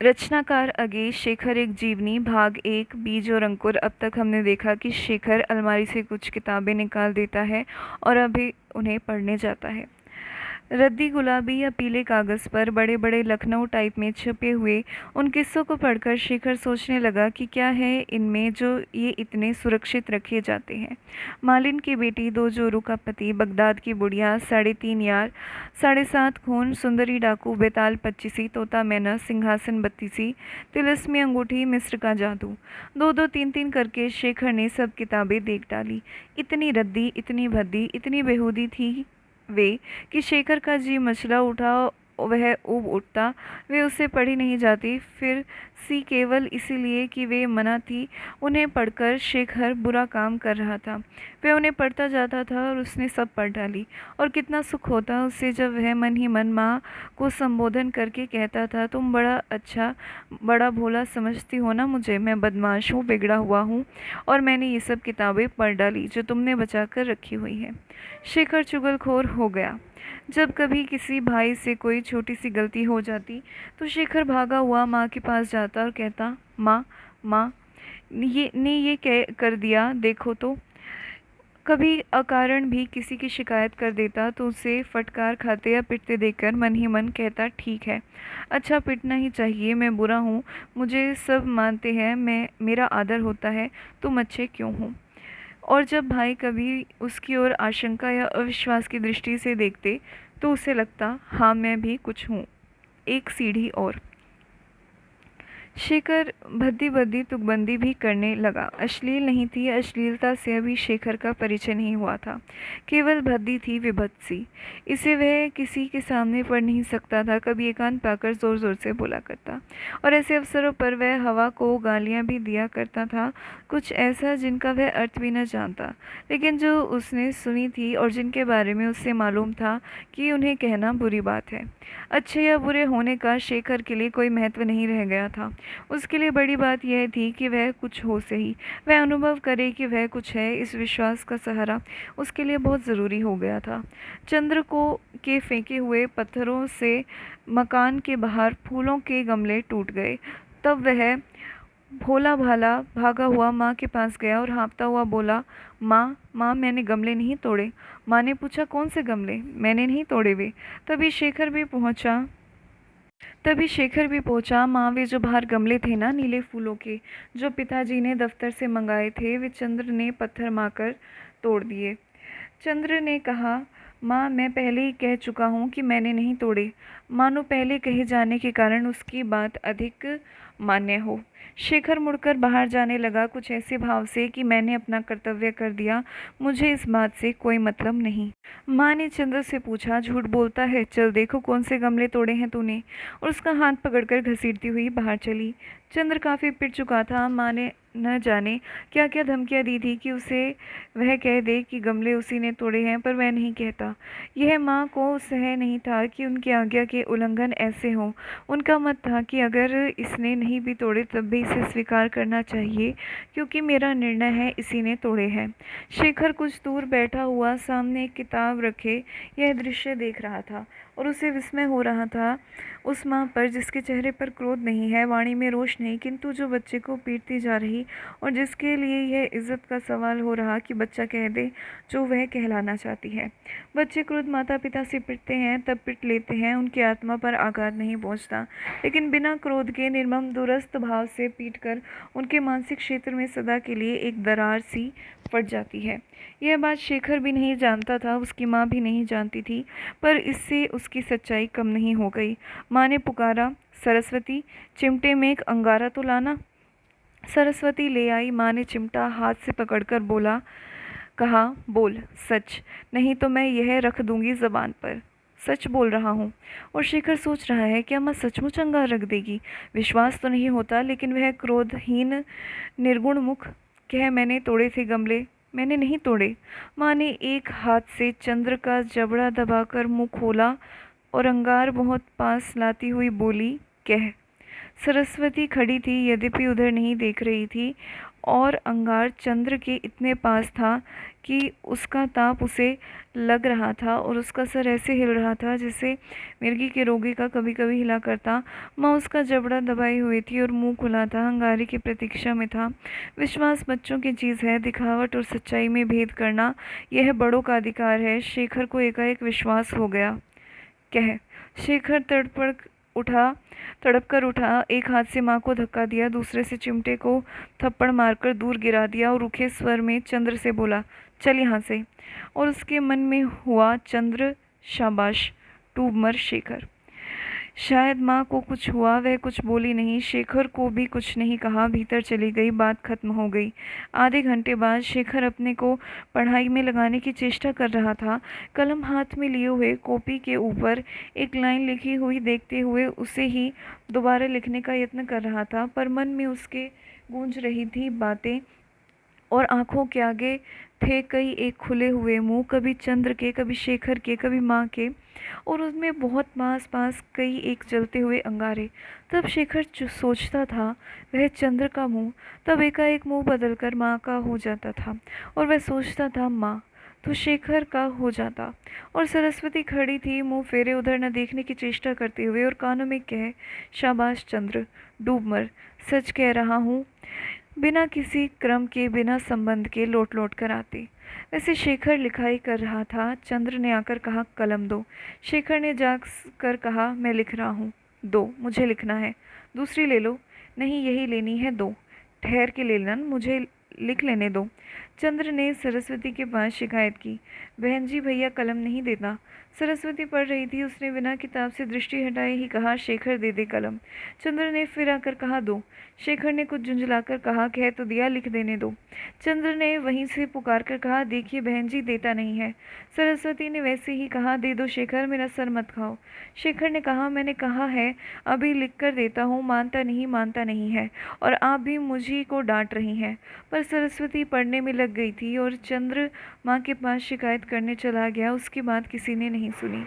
रचनाकार अगेश शेखर एक जीवनी भाग एक बीज और अंकुर। अब तक हमने देखा कि शेखर अलमारी से कुछ किताबें निकाल देता है और अभी उन्हें पढ़ने जाता है। रद्दी गुलाबी या पीले कागज़ पर बड़े बड़े लखनऊ टाइप में छपे हुए उन किस्सों को पढ़कर शेखर सोचने लगा कि क्या है इनमें जो ये इतने सुरक्षित रखे जाते हैं। मालिन की बेटी, दो जोरू का पति, बगदाद की बुढ़िया, 3.5 यार, 7.5 खून, सुंदरी डाकू, बेताल 25, तोता मैना, सिंहासन 32, तिलिस्मी अंगूठी, मिस्र का जादू। 2-2, 3-3 करके शेखर ने सब किताबें देख डाली। इतनी रद्दी, इतनी भद्दी, इतनी बेहूदी थी वे कि शेखर का जी मचला उठा। वह ऊब उठता। वे उससे पढ़ी नहीं जाती फिर सी केवल इसीलिए कि वे मना थी। उन्हें पढ़कर शेखर बुरा काम कर रहा था। वह उन्हें पढ़ता जाता था और उसने सब पढ़ डाली। और कितना सुख होता उसे जब वह मन ही मन माँ को संबोधन करके कहता था, तुम बड़ा अच्छा, बड़ा भोला समझती हो ना मुझे। मैं बदमाश हूँ, बिगड़ा हुआ हूँ और मैंने ये सब किताबें पढ़ डाली जो तुमने बचा कर रखी हुई है। शेखर चुगलखोर हो गया। जब कभी किसी भाई से कोई छोटी सी गलती हो जाती तो शेखर भागा हुआ माँ के पास जाता और कहता, माँ माँ, ये कर दिया देखो तो। कभी अकारण भी किसी की शिकायत कर देता तो उसे फटकार खाते या पिटते देखकर मन ही मन कहता, ठीक है, अच्छा पिटना ही चाहिए, मैं बुरा हूँ, मुझे सब मानते हैं, मेरा आदर होता है, तुम अच्छे क्यों हो। और जब भाई कभी उसकी ओर आशंका या अविश्वास की दृष्टि से देखते तो उसे लगता, हाँ मैं भी कुछ हूँ, एक सीढ़ी और। शेखर भद्दी भद्दी तुकबंदी भी करने लगा। अश्लील नहीं थी, अश्लीलता से अभी शेखर का परिचय नहीं हुआ था, केवल भद्दी थी, विभत्सी। इसे वह किसी के सामने पढ़ नहीं सकता था। कभी एकांत पाकर ज़ोर ज़ोर से बोला करता और ऐसे अवसरों पर वह हवा को गालियाँ भी दिया करता था, कुछ ऐसा जिनका वह अर्थ भी न जानता, लेकिन जो उसने सुनी थी और जिनके बारे में उससे मालूम था कि उन्हें कहना बुरी बात है। अच्छे या बुरे होने का शेखर के लिए कोई महत्व नहीं रह गया था। उसके लिए बड़ी बात यह थी कि वह कुछ हो सही, वह अनुभव करे कि वह कुछ है। इस विश्वास का सहारा उसके लिए बहुत ज़रूरी हो गया था। चंद्र को के फेंके हुए पत्थरों से मकान के बाहर फूलों के गमले टूट गए। तब वह भोला भाला भागा हुआ माँ के पास गया और हाँफता हुआ बोला, माँ माँ, मैंने गमले नहीं तोड़े। माँ ने पूछा, कौन से गमले? मैंने नहीं तोड़े वे। तभी शेखर भी पहुंचा। माँ, वे जो बाहर गमले थे ना, नीले फूलों के, जो पिताजी ने दफ्तर से मंगाए थे, वे चंद्र ने पत्थर मारकर तोड़ दिए। चंद्र ने कहा, माँ मैं पहले ही कह चुका हूँ कि मैंने नहीं तोड़े। मानो पहले कहे जाने के कारण उसकी बात अधिक मान्य हो। शेखर मुड़कर बाहर जाने लगा, कुछ ऐसे भाव से कि मैंने अपना कर्तव्य कर दिया, मुझे इस बात से कोई मतलब नहीं। माँ ने चंद्र से पूछा, झूठ बोलता है, चल देखो कौन से गमले तोड़े हैं तूने। और उसका हाथ पकड़कर घसीटती हुई बाहर चली। चंद्र काफ़ी पिट चुका था। माँ ने न जाने क्या क्या धमकियाँ दी थी कि उसे वह कह दे कि गमले उसी ने तोड़े हैं, पर वह नहीं कहता। यह माँ को सह नहीं था कि उनकी आज्ञा के उल्लंघन ऐसे हों। उनका मत था कि अगर इसने नहीं भी तोड़े तब भी इसे स्वीकार करना चाहिए, क्योंकि मेरा निर्णय है, इसी ने तोड़े हैं। शेखर कुछ दूर बैठा हुआ सामने एक किताब रखे यह दृश्य देख रहा था और उसे विस्मय हो रहा था उस माँ पर जिसके चेहरे पर क्रोध नहीं है, वाणी में रोष नहीं, किंतु जो बच्चे को पीटती जा रही और जिसके लिए यह इज्जत का सवाल हो रहा कि बच्चा कह दे जो वह कहलाना चाहती है। बच्चे क्रोध माता पिता से पिटते हैं, तब पिट लेते हैं, उनकी आत्मा पर आघात नहीं पहुंचता, लेकिन बिना क्रोध के निर्मम दूरस्थ भाव से पीटकर उनके मानसिक क्षेत्र में सदा के लिए एक दरार सी फट जाती है। यह बात शेखर भी नहीं जानता था, उसकी माँ भी नहीं जानती थी, पर इससे उसकी सच्चाई कम नहीं हो गई। माँ ने पुकारा, सरस्वती, चिमटे में एक अंगारा तो लाना। सरस्वती ले आई। माँ ने चिमटा हाथ से पकड़कर कहा, बोल सच, नहीं तो मैं यह रख दूंगी जबान पर। सच बोल रहा हूँ। और शेखर सोच रहा है, क्या माँ सचमुच अंगार रख देगी? विश्वास तो नहीं होता, लेकिन वह क्रोधहीन निर्गुण मुख कह, मैंने तोड़े थे गमले, मैंने नहीं तोड़े। माँ ने एक हाथ से चंद्र का जबड़ा दबाकर मुंह खोला और अंगार बहुत पास लाती हुई बोली, कह। सरस्वती खड़ी थी, यद्यपि उधर नहीं देख रही थी, और अंगार चंद्र के इतने पास था कि उसका ताप उसे लग रहा था और उसका सर ऐसे हिल रहा था जैसे मिर्गी के रोगी का कभी कभी हिला करता। माँ उसका जबड़ा दबाई हुई थी और मुंह खुला था, अंगारे की प्रतीक्षा में था। विश्वास बच्चों की चीज़ है, दिखावट और सच्चाई में भेद करना यह बड़ों का अधिकार है। शेखर को एकाएक विश्वास हो गया। कह शेखर तड़प कर उठा, एक हाथ से माँ को धक्का दिया, दूसरे से चिमटे को थप्पड़ मारकर दूर गिरा दिया और रूखे स्वर में चंद्र से बोला, चल यहाँ से। और उसके मन में हुआ, चंद्र शाबाश, डूब मर शेखर। शायद माँ को कुछ हुआ, वह कुछ बोली नहीं, शेखर को भी कुछ नहीं कहा, भीतर चली गई, बात खत्म हो गई। आधे घंटे बाद शेखर अपने को पढ़ाई में लगाने की चेष्टा कर रहा था। कलम हाथ में लिए हुए कॉपी के ऊपर एक लाइन लिखी हुई देखते हुए उसे ही दोबारा लिखने का यत्न कर रहा था, पर मन में उसके गूंज रही थी बातें और आंखों के आगे थे कई एक खुले हुए मुंह, कभी चंद्र के, कभी शेखर के, कभी माँ के, और उसमें बहुत पास पास कई एक जलते हुए अंगारे। तब शेखर जो सोचता था वह चंद्र का मुंह, तब एकाएक मुंह बदलकर माँ का हो जाता था, और वह सोचता था माँ तो शेखर का हो जाता। और सरस्वती खड़ी थी, मुंह फेरे उधर न देखने की चेष्टा करते हुए, और कानों में कहे, शाबाश चंद्र, डूब मर, सच कह रहा हूँ, बिना किसी क्रम के, बिना संबंध के लौट लौट कर आते। वैसे शेखर लिखाई कर रहा था। चंद्र ने आकर कहा, कलम दो। शेखर ने जाग कर कहा, मैं लिख रहा हूँ। दो, मुझे लिखना है। दूसरी ले लो। नहीं, यही लेनी है, दो। ठहर के ले लेना, मुझे लिख लेने दो। चंद्र ने सरस्वती के पास शिकायत की, बहन जी भैया कलम नहीं देता। सरस्वती पढ़ रही थी, उसने बिना किताब से दृष्टि हटाए ही कहा, शेखर दे दे कलम। चंद्र ने फिर आकर कहा, दो। शेखर ने कुछ झुंझलाकर कहा, कह तो दिया, लिख देने दो। चंद्र ने वहीं से पुकार कर कहा, देखिए बहन जी, देता नहीं है। सरस्वती ने वैसे ही कहा, दे दो शेखर, मेरा सर मत खाओ। शेखर ने कहा, मैंने कहा है अभी लिख कर देता हूँ, मानता नहीं, मानता नहीं है, और आप भी मुझी को डांट रही हैं। पर सरस्वती पढ़ने में लग गई थी और चंद्र माँ के पास शिकायत करने चला गया। उसकी बात किसी ने नहीं सुनी।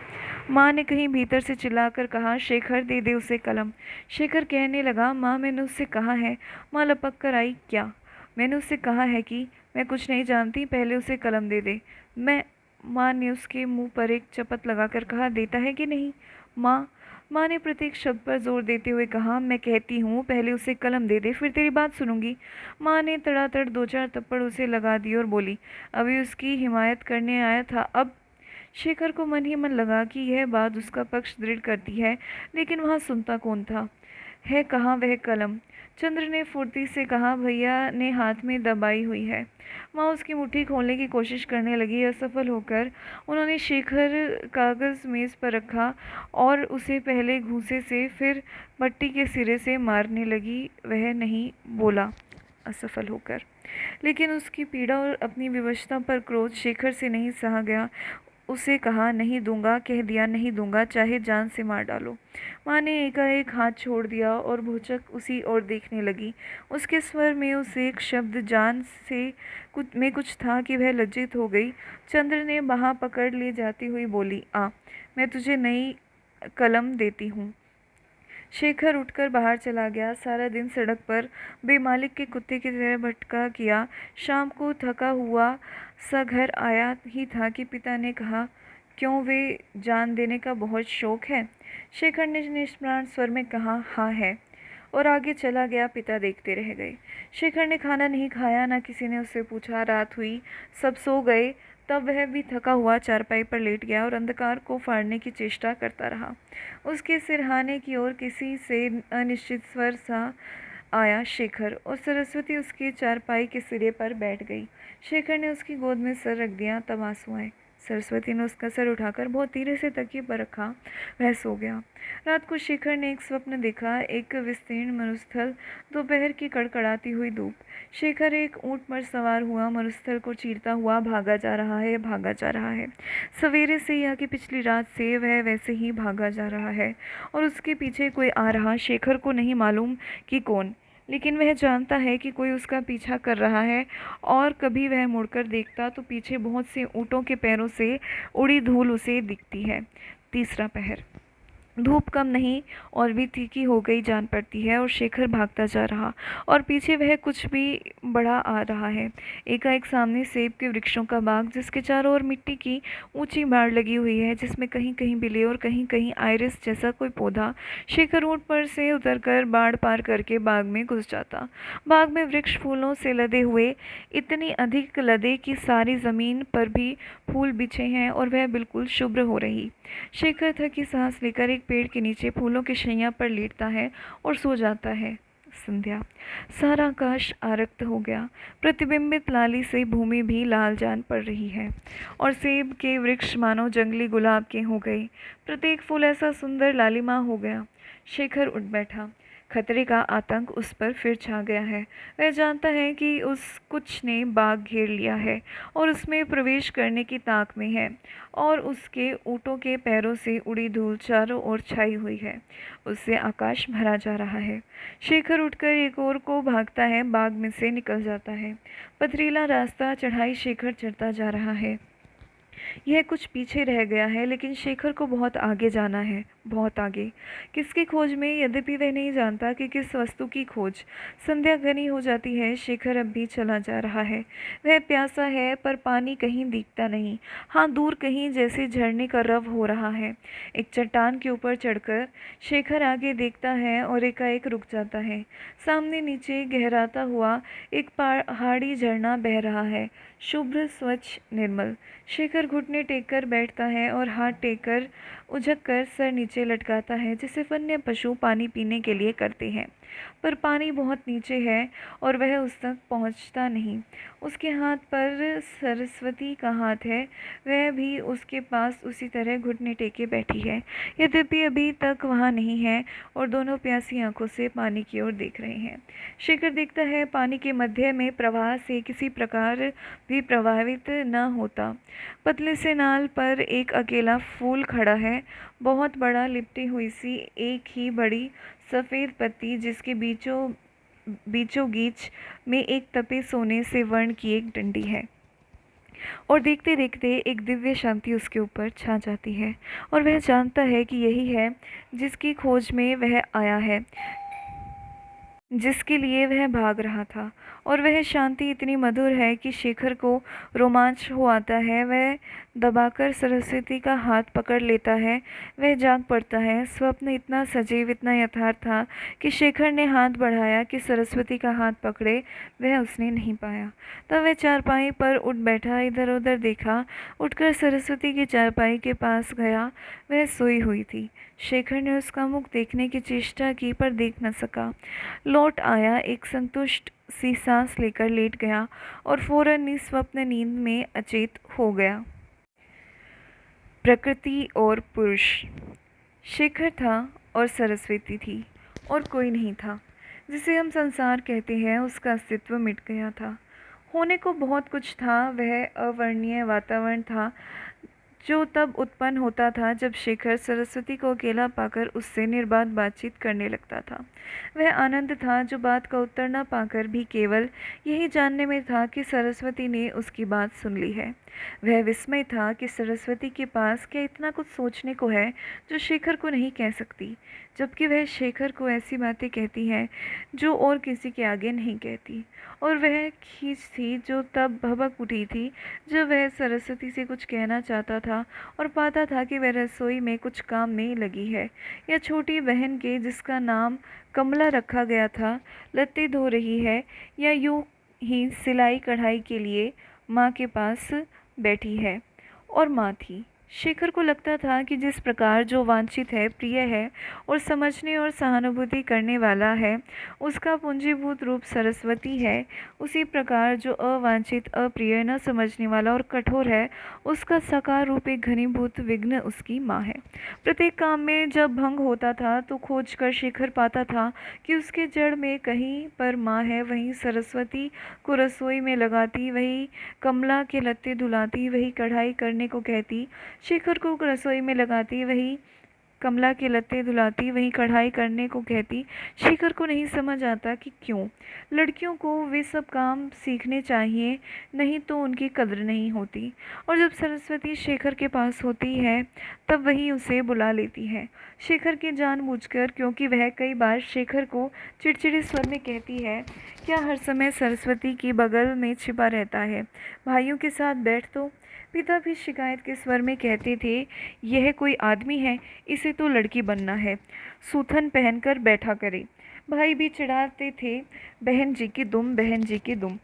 माँ ने कहीं भीतर से चिल्लाकर कहा, शेखर दे दे उसे कलम। शेखर कहने लगा, माँ मैंने उससे कहा है। माँ लपक कर आई, क्या? मैंने उससे कहा है कि मैं कुछ नहीं जानती, पहले उसे कलम दे दे। मैं माँ ने उसके मुंह पर एक चपत लगाकर कहा, देता है कि नहीं? माँ ने प्रत्येक शब्द पर जोर देते हुए कहा, मैं कहती हूँ पहले उसे कलम दे दे, फिर तेरी बात सुनूंगी। माँ ने तड़ातड़ दो चार थप्पड़ उसे लगा दिए और बोली, अभी उसकी हिमायत करने आया था, अब? शेखर को मन ही मन लगा कि यह बात उसका पक्ष दृढ़ करती है, लेकिन वहाँ सुनता कौन था? है कहाँ वह कलम? चंद्र ने फुर्ती से कहा, भैया ने हाथ में दबाई हुई है। माँ उसकी मुट्ठी खोलने की कोशिश करने लगी, असफल होकर। उन्होंने शेखर कागज़ मेज़ पर रखा और उसे पहले घूंसे से फिर पट्टी के सिरे से मारने लगी। वह नहीं बोला, असफल होकर। लेकिन उसकी पीड़ा और अपनी विवशता पर क्रोध शेखर से नहीं सहा गया। उसे कहा, नहीं दूंगा, कह दिया नहीं दूंगा, चाहे जान से मार डालो। माँ ने एकाएक हाथ छोड़ दिया और भौचक उसी ओर देखने लगी। उसके स्वर में उस एक शब्द जान से कुछ था कि वह लज्जित हो गई। चंद्र ने बाँह पकड़ ले जाती हुई बोली, आ, मैं तुझे नई कलम देती हूँ। शेखर उठकर बाहर चला गया। सारा दिन सड़क पर बेमालिक के कुत्ते की तरह भटका किया। शाम को थका हुआ सा घर आया ही था कि पिता ने कहा, क्यों, वे जान देने का बहुत शौक है? शेखर ने निष्प्राण स्वर में कहा, हाँ है, और आगे चला गया। पिता देखते रह गए। शेखर ने खाना नहीं खाया, न किसी ने उससे पूछा। रात हुई, सब सो गए, तब वह भी थका हुआ चारपाई पर लेट गया और अंधकार को फाड़ने की चेष्टा करता रहा। उसके सिरहाने की ओर किसी से अनिश्चित स्वर सा आया, शेखर, और सरस्वती उसके चारपाई के सिरे पर बैठ गई। शेखर ने उसकी गोद में सर रख दिया, तब आंसू आए। सरस्वती ने उसका सर उठाकर बहुत धीरे से तकिए पर रखा। वह सो गया। रात को शेखर ने एक स्वप्न देखा, एक विस्तीर्ण मरुस्थल, दोपहर की कड़कड़ाती हुई धूप। शेखर एक ऊंट पर सवार हुआ मरुस्थल को चीरता हुआ भागा जा रहा है, भागा जा रहा है। सवेरे से या कि पिछली रात से वह वैसे ही भागा जा रहा है, और उसके पीछे कोई आ रहा। शेखर को नहीं मालूम कि कौन, लेकिन वह जानता है कि कोई उसका पीछा कर रहा है, और कभी वह मुड़कर देखता तो पीछे बहुत से ऊँटों के पैरों से उड़ी धूल उसे दिखती है। तीसरा पहर। धूप कम नहीं और भी तीखी हो गई जान पड़ती है और शेखर भागता जा रहा और पीछे वह कुछ भी बड़ा आ रहा है। एकाएक सामने सेब के वृक्षों का बाग, जिसके चारों ओर मिट्टी की ऊंची बाड़ लगी हुई है, जिसमें कहीं कहीं बिले और कहीं कहीं आयरिस जैसा कोई पौधा। शेखर ऊंट पर से उतरकर बाड़ पार करके बाग में घुस जाता। बाग में वृक्ष फूलों से लदे हुए, इतनी अधिक लदे कि सारी जमीन पर भी फूल बिछे हैं और वह बिल्कुल शुभ्र हो रही। शेखर थकी सांस लेकर एक पेड़ के नीचे फूलों की शैया पर लेटता है और सो जाता है। संध्या। सारा आकाश आरक्त हो गया। प्रतिबिंबित लाली से भूमि भी लाल जान पड़ रही है और सेब के वृक्ष मानो जंगली गुलाब के हो गए। प्रत्येक फूल ऐसा सुंदर लालिमा हो गया। शेखर उठ बैठा। खतरे का आतंक उस पर फिर छा गया है। वह जानता है कि उस कुछ ने बाग घेर लिया है और उसमें प्रवेश करने की ताक में है और उसके ऊँटों के पैरों से उड़ी धूल चारों ओर छाई हुई है। उससे आकाश भरा जा रहा है। शेखर उठकर एक ओर को भागता है, बाग में से निकल जाता है। पथरीला रास्ता चढ़ाई शेखर चढ़ता जा रहा है। यह कुछ पीछे रह गया है, लेकिन शेखर को बहुत आगे जाना है, बहुत आगे। किसकी खोज में, यद्यपि वह नहीं जानता कि किस वस्तु की खोज। संध्या घनी हो जाती है। शेखर अब भी चला जा रहा है। वह प्यासा है, पर पानी कहीं दिखता नहीं। हाँ, दूर कहीं जैसे झरने का रव हो रहा है। एक चट्टान के ऊपर चढ़कर शेखर आगे देखता है और एकाएक रुक जाता है। सामने नीचे गहराता हुआ एक पहाड़ी झरना बह रहा है, शुभ्र, स्वच्छ, निर्मल। शेखर घुटने टेक कर बैठता है और हाथ टेक कर उझक कर सर नीचे लटकाता है, जैसे वन्य पशु पानी पीने के लिए करते हैं। पर पानी बहुत नीचे है और वह उस तक पहुंचता नहीं। उसके हाथ पर सरस्वती का हाथ है। वह भी उसके पास उसी तरह घुटने टेके बैठी है, यद्यपि अभी तक वहाँ नहीं है और दोनों प्यासी आंखों से पानी की ओर देख रहे हैं। शेखर देखता है पानी के मध्य में प्रवाह से किसी प्रकार भी प्रभावित न होता। पतले से नाल पर एक अकेला फूल खड़ा है, बहुत बड़ा, लिपटी हुई सी एक ही बड़ी सफ़ेद पत्ती, जिसके बीचों बीच में एक तपे सोने से वर्ण की एक डंडी है। और देखते देखते एक दिव्य शांति उसके ऊपर छा जाती है और वह जानता है कि यही है जिसकी खोज में वह आया है, जिसके लिए वह भाग रहा था। और वह शांति इतनी मधुर है कि शेखर को रोमांच हो आता है। वह दबाकर सरस्वती का हाथ पकड़ लेता है। वह जाग पड़ता है। स्वप्न इतना सजीव, इतना यथार्थ था कि शेखर ने हाथ बढ़ाया कि सरस्वती का हाथ पकड़े, वह उसने नहीं पाया। तब वह चारपाई पर उठ बैठा, इधर उधर देखा, उठकर सरस्वती की चारपाई के पास गया। वह सोई हुई थी। शेखर ने उसका मुख देखने की चेष्टा की, पर देख न सका। लौट आया, एक संतुष्ट सी सांस लेकर लेट गया और फौरन निस्वप्न नींद में अचेत हो गया। प्रकृति और पुरुष। शेखर था और सरस्वती थी और कोई नहीं था। जिसे हम संसार कहते हैं, उसका अस्तित्व मिट गया था। होने को बहुत कुछ था। वह अवर्णनीय वातावरण था जो तब उत्पन्न होता था जब शेखर सरस्वती को अकेला पाकर उससे निर्बाध बातचीत करने लगता था। वह आनंद था जो बात का उत्तर न पाकर भी केवल यही जानने में था कि सरस्वती ने उसकी बात सुन ली है। वह विस्मय था कि सरस्वती के पास क्या इतना कुछ सोचने को है जो शेखर को नहीं कह सकती, जबकि वह शेखर को ऐसी बातें कहती है जो और किसी के आगे नहीं कहती। और वह खींच थी जो तब भभक उठी थी जब वह सरस्वती से कुछ कहना चाहता था और पाता था कि वह रसोई में कुछ काम में लगी है, या छोटी बहन के, जिसका नाम कमला रखा गया था, लत्ते धो रही है, या यूं ही सिलाई कढ़ाई के लिए माँ के पास बैठी है। और माँ थी। शेखर को लगता था कि जिस प्रकार जो वांछित है, प्रिय है और समझने और सहानुभूति करने वाला है, उसका पूंजीभूत रूप सरस्वती है, उसी प्रकार जो अवांछित, अप्रिय, न समझने वाला और कठोर है, उसका साकार रूप एक घनीभूत विघ्न उसकी माँ है। प्रत्येक काम में जब भंग होता था तो खोज कर शेखर पाता था कि उसके जड़ में कहीं पर माँ है। वहीं सरस्वती को रसोई में लगाती, वही कमला के लत्ते धुलाती, वही कढ़ाई करने को कहती, शेखर को रसोई में लगाती, वही कमला के लत्ते धुलाती, वहीं कढ़ाई करने को कहती। शेखर को नहीं समझ आता कि क्यों लड़कियों को वे सब काम सीखने चाहिए, नहीं तो उनकी कद्र नहीं होती। और जब सरस्वती शेखर के पास होती है तब वही उसे बुला लेती है, शेखर के जानबूझकर, क्योंकि वह कई बार शेखर को चिड़चिड़े स्वर में कहती है, क्या हर समय सरस्वती की बगल में छिपा रहता है, भाइयों के साथ बैठ। तो पिता भी शिकायत के स्वर में कहते थे, यह कोई आदमी है, इसे तो लड़की बनना है, सूथन पहनकर बैठा करे। भाई भी चिढ़ाते थे, बहन जी की दुम, बहन जी की दुम।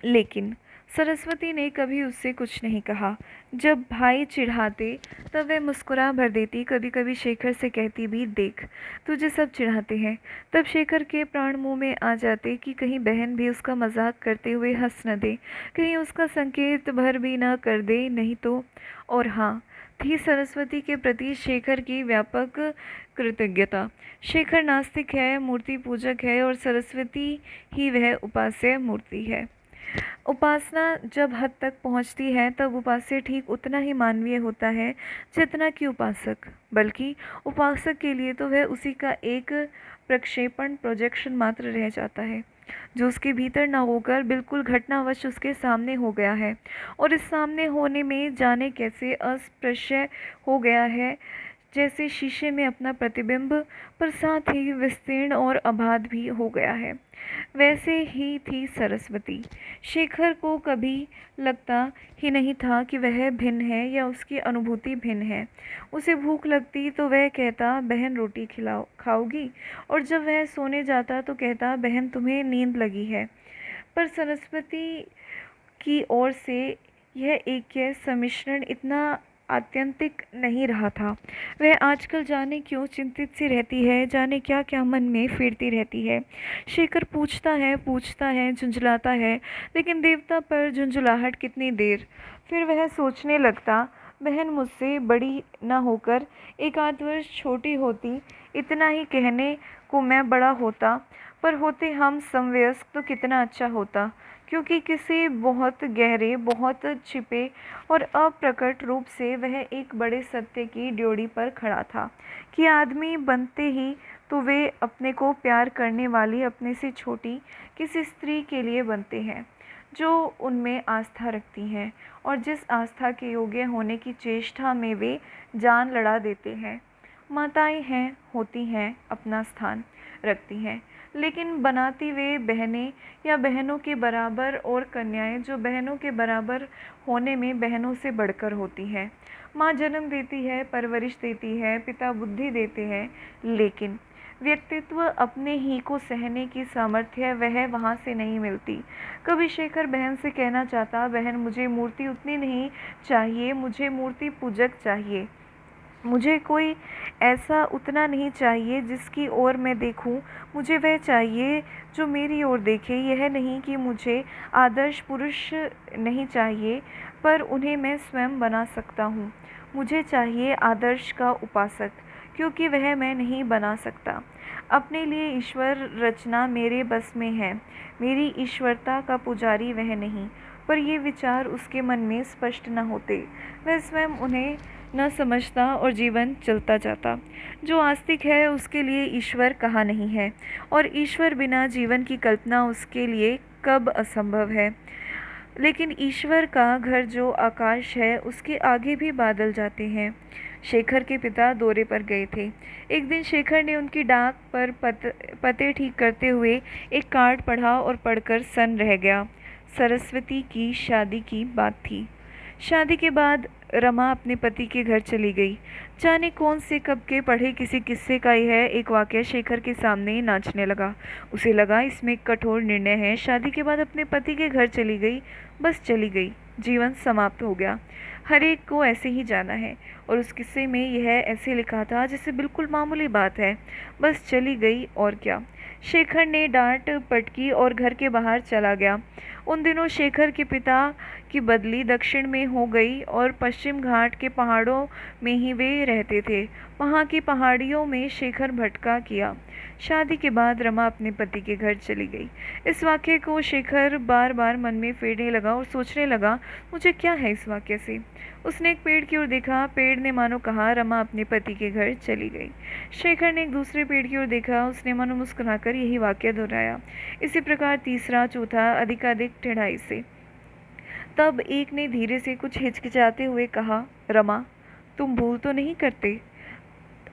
लेकिन सरस्वती ने कभी उससे कुछ नहीं कहा। जब भाई चिढ़ाते तब वह मुस्कुरा भर देती, कभी कभी शेखर से कहती भी, देख तुझे सब चिढ़ाते हैं। तब शेखर के प्राण मुंह में आ जाते कि कहीं बहन भी उसका मजाक करते हुए हंस न दे, कहीं उसका संकेत भर भी न कर दे, नहीं तो। और हाँ, थी सरस्वती के प्रति शेखर की व्यापक कृतज्ञता। शेखर नास्तिक है, मूर्ति पूजक है, और सरस्वती ही वह उपास्य मूर्ति है। उपासना जब हद तक पहुंचती है तब उपास्य ठीक उतना ही मानवीय होता है जितना कि उपासक, बल्कि उपासक के लिए तो वह उसी का एक प्रक्षेपण, प्रोजेक्शन मात्र रह जाता है, जो उसके भीतर ना होकर बिल्कुल घटनावश उसके सामने हो गया है, और इस सामने होने में जाने कैसे अस्पृश्य हो गया है, जैसे शीशे में अपना प्रतिबिंब, पर साथ ही विस्तीर्ण और अबाध भी हो गया है। वैसे ही थी सरस्वती। शेखर को कभी लगता ही नहीं था कि वह भिन्न है या उसकी अनुभूति भिन्न है। उसे भूख लगती तो वह कहता, बहन रोटी खिलाओ, खाओगी? और जब वह सोने जाता तो कहता, बहन तुम्हें नींद लगी है। पर सरस्वती की ओर से यह एक सम्मिश्रण इतना आत्यंतिक नहीं रहा था। वह आजकल जाने क्यों चिंतित सी रहती है, जाने क्या क्या मन में फेरती रहती है। शेखर पूछता है, झुंझलाता है, लेकिन देवता पर झुंझलाहट कितनी देर। फिर वह सोचने लगता, बहन मुझसे बड़ी न होकर एक आध वर्ष छोटी होती, इतना ही कहने को मैं बड़ा होता, पर होते हम समवयस्क तो कितना अच्छा होता, क्योंकि किसी बहुत गहरे, बहुत छिपे और अप्रकट रूप से वह एक बड़े सत्य की ड्योढ़ी पर खड़ा था कि आदमी बनते ही तो वे अपने को प्यार करने वाली अपने से छोटी किसी स्त्री के लिए बनते हैं, जो उनमें आस्था रखती हैं और जिस आस्था के योग्य होने की चेष्टा में वे जान लड़ा देते हैं। माताएं हैं, होती हैं, अपना स्थान रखती हैं, लेकिन बनाती वे बहनें या बहनों के बराबर, और कन्याएं जो बहनों के बराबर होने में बहनों से बढ़कर होती हैं। माँ जन्म देती है, परवरिश देती है, पिता बुद्धि देते हैं, लेकिन व्यक्तित्व, अपने ही को सहने की सामर्थ्य वह वहाँ से नहीं मिलती। कभी शेखर बहन से कहना चाहता, बहन मुझे मूर्ति उतनी नहीं चाहिए, मुझे मूर्ति पूजक चाहिए। मुझे कोई ऐसा उतना नहीं चाहिए जिसकी ओर मैं देखूं, मुझे वह चाहिए जो मेरी ओर देखे। यह नहीं कि मुझे आदर्श पुरुष नहीं चाहिए, पर उन्हें मैं स्वयं बना सकता हूँ। मुझे चाहिए आदर्श का उपासक, क्योंकि वह मैं नहीं बना सकता। अपने लिए ईश्वर रचना मेरे बस में है, मेरी ईश्वरता का पुजारी वह नहीं। पर ये विचार उसके मन में स्पष्ट न होते, वह स्वयं उन्हें न समझता और जीवन चलता जाता। जो आस्तिक है उसके लिए ईश्वर कहाँ नहीं है, और ईश्वर बिना जीवन की कल्पना उसके लिए कब असंभव है। लेकिन ईश्वर का घर जो आकाश है, उसके आगे भी बादल जाते हैं। शेखर के पिता दौरे पर गए थे। एक दिन शेखर ने उनकी डाक पर पते ठीक करते हुए एक कार्ड पढ़ा और पढ़कर सन्न रह गया। सरस्वती की शादी की बात थी। शादी के बाद रमा अपने पति के घर चली गई। जाने कौन से कब के पढ़े किसी किस्से का यह एक वाक़या शेखर के सामने नाचने लगा। उसे लगा इसमें एक कठोर निर्णय है। शादी के बाद अपने पति के घर चली गई, बस चली गई, जीवन समाप्त हो गया। हर एक को ऐसे ही जाना है। और उस किस्से में यह ऐसे लिखा था जैसे बिल्कुल मामूली बात है, बस चली गई और क्या। शेखर ने डांट पटकी और घर के बाहर चला गया। उन दिनों शेखर के पिता की बदली दक्षिण में हो गई और पश्चिम घाट के पहाड़ों में ही वे रहते थे। वहाँ की पहाड़ियों में शेखर भटका किया। शादी के बाद रमा अपने पति के घर चली गई। इस वाक्य को शेखर बार बार मन में फेरने लगा और सोचने लगा, मुझे क्या है इस वाक्य से। उसने एक पेड़ की ओर देखा। पेड़ ने मानो कहा, रमा अपने पति के घर चली गई। शेखर ने एक दूसरे पेड़ की ओर देखा। उसने मानो मुस्कुराकर यही वाक्य दोहराया। इसी प्रकार तीसरा, चौथा, अधिकाधिक टेढ़ाई से। तब एक ने धीरे से कुछ हिचकिचाते हुए कहा, रमा, तुम भूल तो नहीं करते?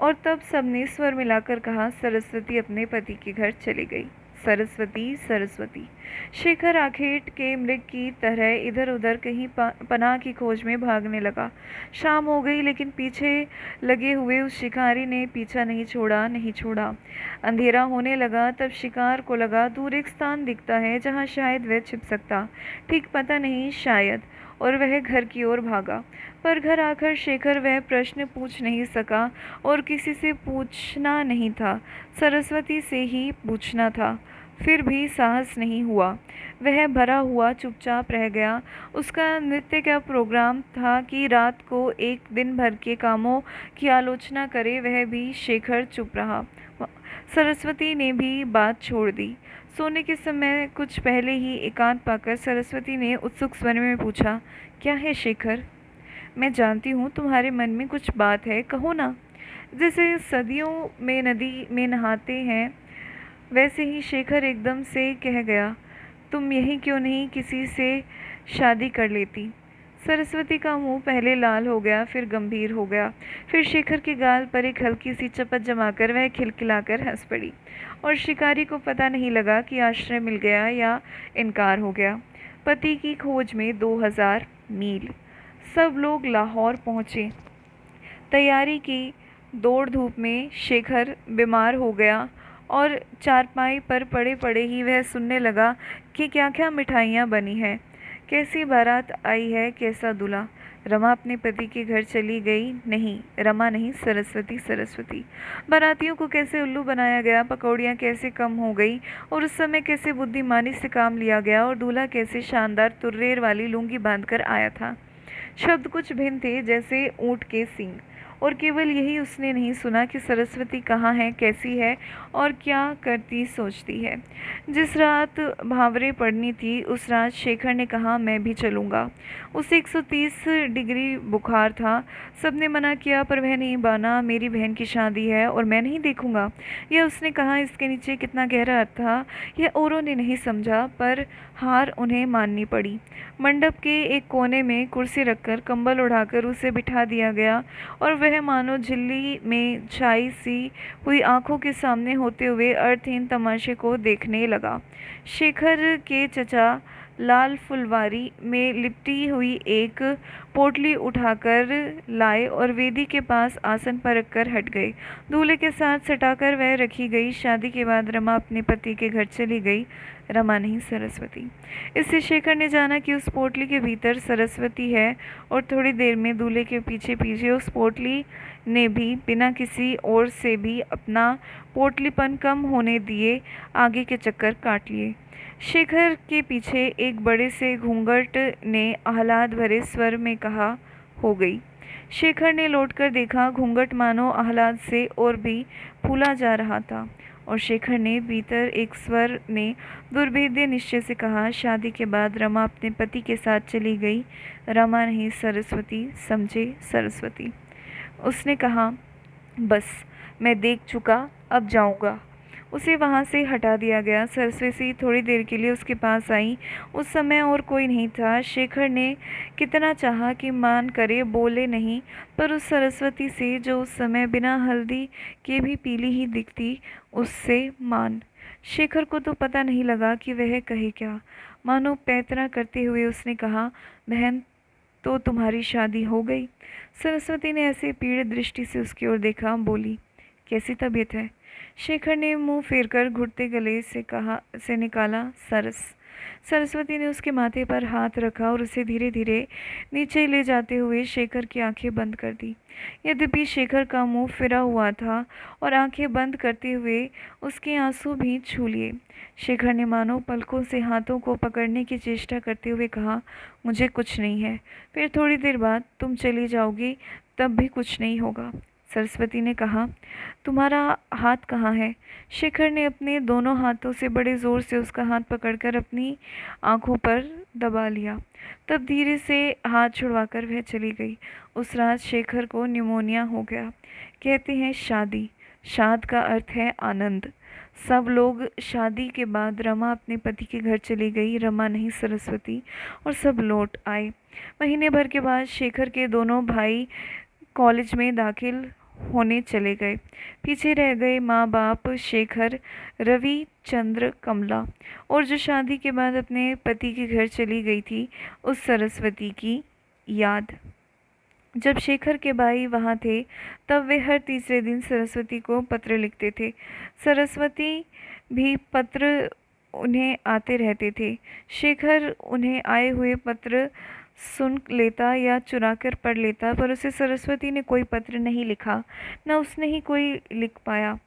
और तब सबने स्वर मिलाकर कहा, सरस्वती अपने पति के घर चली गई। सरस्वती, सरस्वती। शेखर आखेट के मृग की तरह इधर उधर कहीं पनाह की खोज में भागने लगा। शाम हो गई, लेकिन पीछे लगे हुए उस शिकारी ने पीछा नहीं छोड़ा, नहीं छोड़ा। अंधेरा होने लगा। तब शिकार को लगा दूर एक स्थान दिखता है जहाँ शायद वह छिप सकता, ठीक पता नहीं, शायद। और वह घर की ओर भागा। पर घर आकर शेखर वह प्रश्न पूछ नहीं सका और किसी से पूछना नहीं था, सरस्वती से ही पूछना था। फिर भी साहस नहीं हुआ। वह भरा हुआ चुपचाप रह गया। उसका नृत्य का प्रोग्राम था कि रात को एक दिन भर के कामों की आलोचना करे। वह भी शेखर चुप रहा। सरस्वती ने भी बात छोड़ दी। सोने के समय कुछ पहले ही एकांत पाकर सरस्वती ने उत्सुक स्वर में पूछा, क्या है शेखर? मैं जानती हूँ तुम्हारे मन में कुछ बात है, कहो ना। जैसे सदियों में नदी में नहाते हैं, वैसे ही शेखर एकदम से कह गया, तुम यही क्यों नहीं किसी से शादी कर लेती? सरस्वती का मुंह पहले लाल हो गया, फिर गंभीर हो गया। फिर शेखर के गाल पर एक हल्की सी चपत जमाकर वह खिलखिलाकर हंस पड़ी। और शिकारी को पता नहीं लगा कि आश्रय मिल गया या इनकार हो गया। पति की खोज में 2000 मील। सब लोग लाहौर पहुँचे। तैयारी की दौड़ धूप में शेखर बीमार हो गया और चारपाई पर पड़े पड़े ही वह सुनने लगा कि क्या क्या मिठाइयाँ बनी हैं, कैसी बारात आई है, कैसा दूल्हा। रमा अपने पति के घर चली गई? नहीं, रमा नहीं, सरस्वती, सरस्वती। बारातियों को कैसे उल्लू बनाया गया, पकौड़ियाँ कैसे कम हो गई और उस समय कैसे बुद्धिमानी से काम लिया गया, और दूल्हा कैसे शानदार तुर्रेर वाली लुंगी बांधकर आया था। शब्द कुछ भिन्न थे, जैसे ऊँट के सींग। और केवल यही उसने नहीं सुना कि सरस्वती कहाँ है, कैसी है और क्या करती सोचती है। जिस रात भावरे पड़नी थी उस रात शेखर ने कहा, मैं भी चलूँगा। उसे 130 डिग्री बुखार था। सबने मना किया पर वह नहीं माना। मेरी बहन की शादी है और मैं नहीं देखूँगा, यह उसने कहा। इसके नीचे कितना गहरा अर्थ था यह औरों ने नहीं समझा, पर हार उन्हें माननी पड़ी। मंडप के एक कोने में कुर्सी रखकर कंबल उड़ाकर उसे बिठा दिया गया और वह मानो झिल्ली में छाई सी हुई आंखों के सामने होते हुए अर्थहीन तमाशे को देखने लगा। शेखर के चचा लाल फुलवारी में लिपटी हुई एक पोटली उठाकर लाए और वेदी के पास आसन पर रखकर हट गए। दूल्हे के साथ सटाकर वह रखी गई। शादी के बाद रमा अपने पति के घर चली गई। रमा नहीं, सरस्वती। इससे शेखर ने जाना कि उस पोटली के भीतर सरस्वती है। और थोड़ी देर में दूल्हे के पीछे पीछे उस पोटली ने भी बिना किसी और से भी अपना पोटलीपन कम होने दिए आगे के चक्कर काट लिए। शेखर के पीछे एक बड़े से घूंघट ने आह्लाद भरे स्वर में कहा, हो गई। शेखर ने लौटकर देखा, घूंघट मानो आह्लाद से और भी फूला जा रहा था। और शेखर ने भीतर एक स्वर ने दुर्भेद्य निश्चय से कहा, शादी के बाद रमा अपने पति के साथ चली गई। रमा नहीं, सरस्वती, समझे, सरस्वती। उसने कहा, बस मैं देख चुका, अब जाऊंगा। उसे वहाँ से हटा दिया गया। सरस्वती थोड़ी देर के लिए उसके पास आई। उस समय और कोई नहीं था। शेखर ने कितना चाहा कि मान करे, बोले नहीं, पर उस सरस्वती से जो उस समय बिना हल्दी के भी पीली ही दिखती, उससे मान। शेखर को तो पता नहीं लगा कि वह कहे क्या। मानो पैतरा करते हुए उसने कहा, बहन, तो तुम्हारी शादी हो गई? सरस्वती ने ऐसे पीड़ित दृष्टि से उसकी ओर देखा, बोली, कैसी तबीयत है? शेखर ने मुंह फेरकर घुटते गले से निकाला, सरस। सरस्वती ने उसके माथे पर हाथ रखा और उसे धीरे धीरे नीचे ले जाते हुए शेखर की आंखें बंद कर दी। यद्यपि शेखर का मुंह फिरा हुआ था और आंखें बंद करते हुए उसके आंसू भी छू लिए। शेखर ने मानो पलकों से हाथों को पकड़ने की चेष्टा करते हुए कहा, मुझे कुछ नहीं है। फिर थोड़ी देर बाद तुम चली जाओगी, तब भी कुछ नहीं होगा। सरस्वती ने कहा, तुम्हारा हाथ कहाँ है? शेखर ने अपने दोनों हाथों से बड़े जोर से उसका हाथ पकड़कर अपनी आंखों पर दबा लिया। तब धीरे से हाथ छुड़वाकर वह चली गई। उस रात शेखर को निमोनिया हो गया। कहते हैं शादी, शाद का अर्थ है आनंद। सब लोग शादी के बाद रमा अपने पति के घर चली गई, रमा नहीं सरस्वती, और सब लौट आए। महीने भर के बाद शेखर के दोनों भाई कॉलेज में दाखिल होने चले गए। पीछे रह गए माँ बाप, शेखर, रवि, चंद्र, कमला, और जो शादी के बाद अपने पति के घर चली गई थी, उस सरस्वती की याद। जब शेखर के भाई वहाँ थे तब वे हर तीसरे दिन सरस्वती को पत्र लिखते थे। सरस्वती भी पत्र उन्हें आते रहते थे। शेखर उन्हें आए हुए पत्र सुन लेता या चुराकर पढ़ लेता, पर उसे सरस्वती ने कोई पत्र नहीं लिखा, न उसने ही कोई लिख पाया।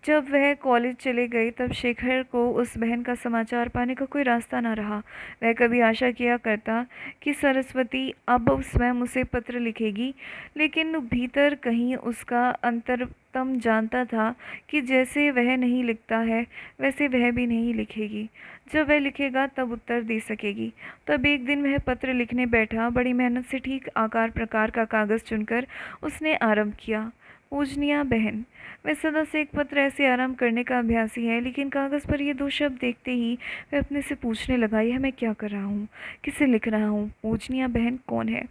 जब वह कॉलेज चले गए तब शेखर को उस बहन का समाचार पाने का कोई रास्ता न रहा। वह कभी आशा किया करता कि सरस्वती अब स्वयं उसे पत्र लिखेगी, लेकिन भीतर कहीं उसका अंतरतम जानता था कि जैसे वह नहीं लिखता है वैसे वह भी नहीं लिखेगी। जब वह लिखेगा तब उत्तर दे सकेगी। तब एक दिन वह पत्र लिखने बैठा। बड़ी मेहनत से ठीक आकार प्रकार का कागज़ चुनकर उसने आरंभ किया। पूजनिया बहन। वह सदा से एक पत्र ऐसे आरंभ करने का अभ्यासी है, लेकिन कागज़ पर ये दो शब्द देखते ही वह अपने से पूछने लगा, यह मैं क्या कर रहा हूँ, किसे लिख रहा हूँ, पूजनिया बहन कौन है?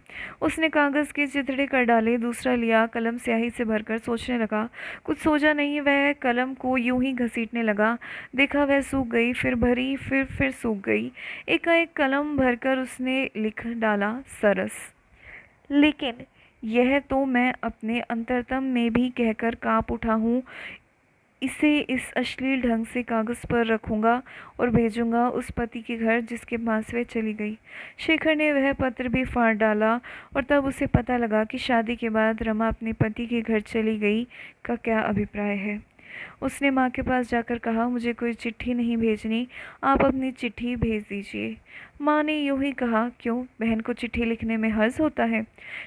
उसने कागज़ के चिथड़े कर डाले, दूसरा लिया, कलम स्याही से भरकर सोचने लगा। कुछ सोचा नहीं, वह कलम को यूं ही घसीटने लगा। देखा वह सूख गई, फिर भरी, फिर सूख गई। एकाएक कलम भरकर उसने लिख डाला, सरस। लेकिन यह तो मैं अपने अंतरतम में भी कहकर काँप उठा हूँ। इसे इस अश्लील ढंग से कागज़ पर रखूँगा और भेजूँगा उस पति के घर जिसके पास वह चली गई। शेखर ने वह पत्र भी फाड़ डाला और तब उसे पता लगा कि शादी के बाद रमा अपने पति के घर चली गई का क्या अभिप्राय है। उसने माँ के पास जाकर कहा, मुझे कोई चिट्ठी नहीं भेजनी, आप अपनी चिट्ठी भेज दीजिए। माँ ने यूं ही कहा, क्यों, बहन को चिट्ठी लिखने में हर्ज होता है?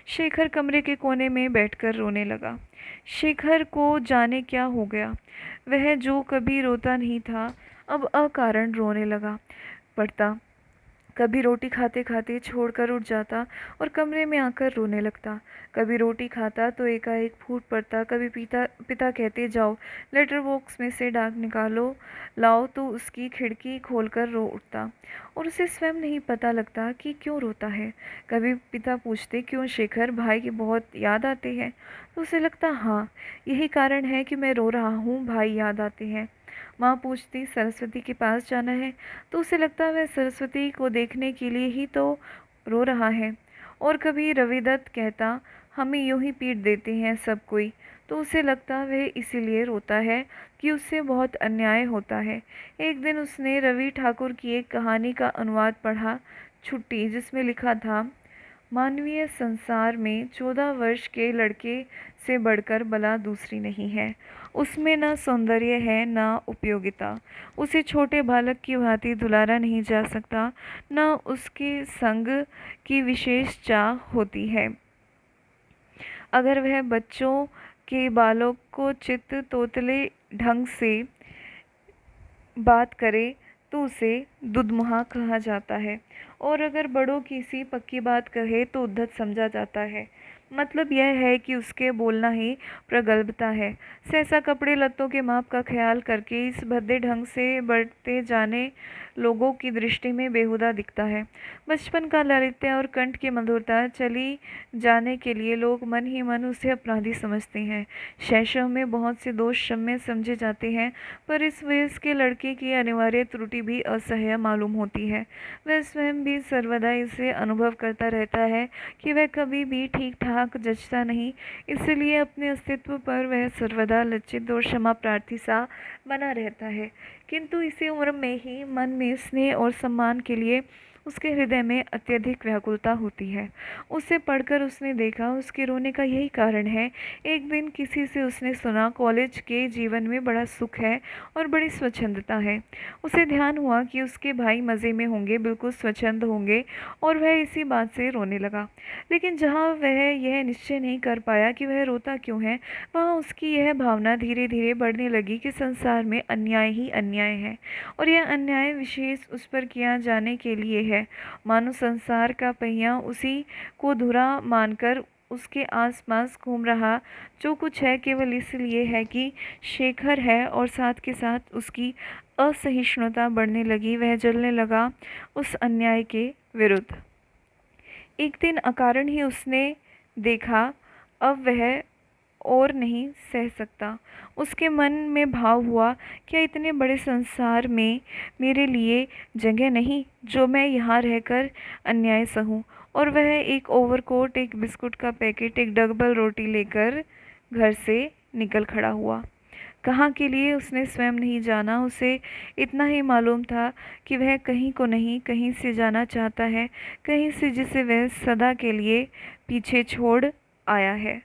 शेखर कमरे के कोने में बैठकर रोने लगा। शेखर को जाने क्या हो गया, वह जो कभी रोता नहीं था अब अकारण रोने लगा पड़ता। कभी रोटी खाते खाते छोड़कर उठ जाता और कमरे में आकर रोने लगता। कभी रोटी खाता तो एकाएक फूट पड़ता। कभी पिता कहते, जाओ लेटर बॉक्स में से डाक निकालो लाओ, तो उसकी खिड़की खोलकर रो उठता और उसे स्वयं नहीं पता लगता कि क्यों रोता है। कभी पिता पूछते, क्यों शेखर, भाई की बहुत याद आते हैं? तो उसे लगता, हाँ यही कारण है कि मैं रो रहा हूँ, भाई याद आते हैं। माँ पूछती, सरस्वती के पास जाना है? तो उसे लगता वह सरस्वती को देखने के लिए ही तो रो रहा है। और कभी रविदत्त कहता, हमें यूं ही पीट देते हैं सब कोई, तो उसे लगता वह इसीलिए रोता है कि उससे बहुत अन्याय होता है। एक दिन उसने रवि ठाकुर की एक कहानी का अनुवाद पढ़ा, छुट्टी, जिसमें लिखा था, मानवीय संसार में 14 वर्ष के लड़के से बढ़कर बला दूसरी नहीं है। उसमें न सौंदर्य है न उपयोगिता। उसे छोटे बालक की भांति दुलारा नहीं जा सकता, न उसके संग की विशेष चाह होती है। अगर वह बच्चों के बालों को चित तोतले ढंग से बात करे तो उसे दुधमुहा कहा जाता है, और अगर बड़ों की सी पक्की बात कहे तो उद्धत समझा जाता है। मतलब यह है कि उसके बोलना ही प्रगल्भता है। सहसा कपड़े लत्तों के माप का ख्याल करके इस भद्दे ढंग से बढ़ते जाने लोगों की दृष्टि में बेहुदा दिखता है। बचपन का लालित्य और कंठ की मधुरता चली जाने के लिए लोग मन ही मन उसे अपराधी समझते हैं। शैशव में बहुत से दोष क्षम्य समझे जाते हैं, पर इस वयस्क के लड़के की अनिवार्य त्रुटि भी असह्य मालूम होती है। वह स्वयं भी सर्वदा इसे अनुभव करता रहता है कि वह कभी भी ठीक ठाक जचता नहीं, इसलिए अपने अस्तित्व पर वह सर्वदा लज्जित और क्षमा प्रार्थी सा बना रहता है। किंतु इसी उम्र में ही मन में में स्नेह और सम्मान के लिए उसके हृदय में अत्यधिक व्याकुलता होती है। उसे पढ़कर उसने देखा उसके रोने का यही कारण है। एक दिन किसी से उसने सुना कॉलेज के जीवन में बड़ा सुख है और बड़ी स्वच्छंदता है। उसे ध्यान हुआ कि उसके भाई मज़े में होंगे, बिल्कुल स्वच्छंद होंगे, और वह इसी बात से रोने लगा। लेकिन जहाँ वह यह निश्चय नहीं कर पाया कि वह रोता क्यों है, वहाँ उसकी यह भावना धीरे धीरे बढ़ने लगी कि संसार में अन्याय ही अन्याय है, और यह अन्याय विशेष उस पर किया जाने के लिए है। मानो संसार का पहिया उसी को धुरा मानकर उसके आसपास घूम रहा जो कुछ है केवल इसलिए है कि शेखर है, और साथ के साथ उसकी असहिष्णुता बढ़ने लगी। वह जलने लगा उस अन्याय के विरुद्ध। एक दिन अकारण ही उसने देखा, अब वह और नहीं सह सकता। उसके मन में भाव हुआ, क्या इतने बड़े संसार में मेरे लिए जगह नहीं जो मैं यहाँ रहकर अन्याय सहूँ। और वह एक ओवरकोट, एक बिस्कुट का पैकेट, एक डबल रोटी लेकर घर से निकल खड़ा हुआ। कहाँ के लिए उसने स्वयं नहीं जाना। उसे इतना ही मालूम था कि वह कहीं को नहीं कहीं से जाना चाहता है, कहीं से जिसे वह सदा के लिए पीछे छोड़ आया है।